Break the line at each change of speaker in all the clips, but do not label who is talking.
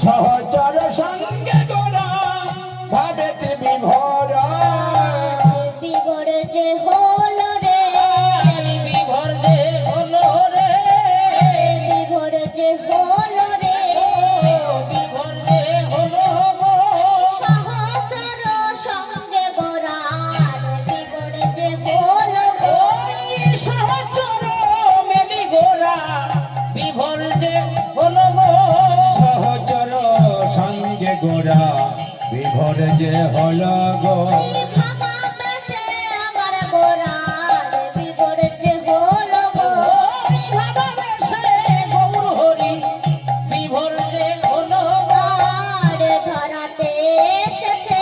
সহচর সঙ্গে গোরা ভাবেতে বিভরা
বিভোর যে হলো রে,
বিভোর যে হলো রে,
বিভোর যে হলো রে,
বিভোর যে হলো গো।
সহচর সঙ্গে গোরার বিভোর যে হলো গো।
ওই সহচর মেলি গোরা বিভোর যে হলো গো।
সহচর সঙ্গে গোরা বিভোর যে হল গো।
ভাবা বেশে আমার গোরার বিভোর যে হলো গো।
ওই ভাবা বেশে গৌর হরি বিভোর যে হলো গো।
আর ধরাতে এসেছে,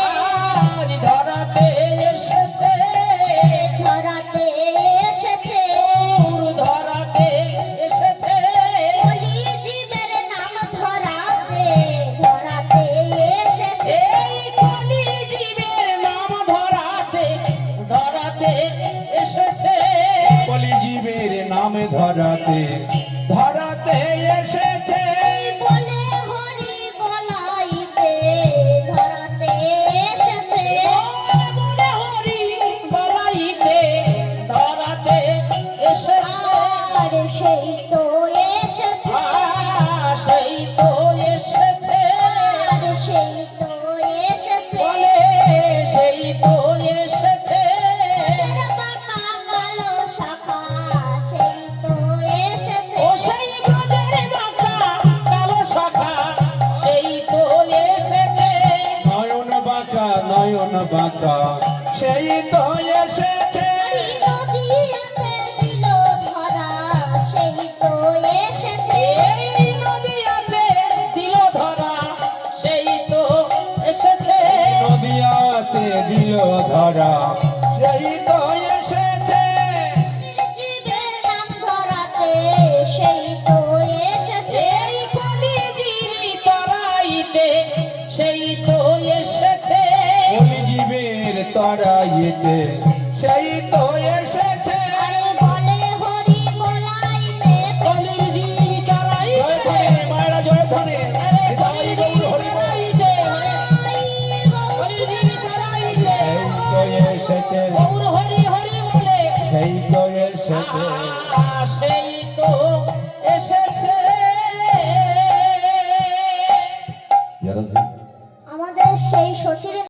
আজ ধরাতে এসেছে,
ধরাতে এসেছে,
গুরু ধরাতে এসেছে।
কলি জীবের নাম ধরাতে, ধরাতে এসেছে।
এই কলি জীবের নাম ধরাতে ধরাতে এসেছে।
কলিজীবের নামে ধরাতে ধরাতে এসেছে।
বলে হরি বলাইতে ধরাতে এসেছে।
বলে হরি বলাইতে ধরাতে এসেছে।
আর সেই তো এসেছে,
সেই তো এসেছে,
আর সেই তো এসেছে।
বলে সেই তো এসেছে।
তোর বাঁকা কালো শাখা সেই তো এসেছে।
ও সেই ব্রজের বাঁকা কালো শাখা সেই তো এসেছে।
নয়ন বাঁকা নয়ন বাঁকা সেই তো এসেছে।
নদীয়াতে দিল ধরা সেই তো এসেছে।
এই নদিয়াতে দিল ধরা সেই তো এসেছে।
নদিয়াতে দিল ধরা সেই তো এসেছে।
জীবের নাম ধরাতে সেই তো এসেছে।
এই কলিজীবী তরাইতে সেই তো এসেছে।
কলিজীবের তরাইতে সেই তো এসেছে।
আরে বলে হরি বলাইতে
কলিজীবী তরাইতে,
জয়ধ্বনি মায়েরা জয়ধ্বনি। হৃদয় গৌর হরি বল।
কলিজীবী তরাইতে
সেই তো এসেছে
গৌর হরি হরি বলে
সেই তো এসেছে।
সেই তো এসেছে।
জয়ধ্বনি।
আমাদের সেই সচির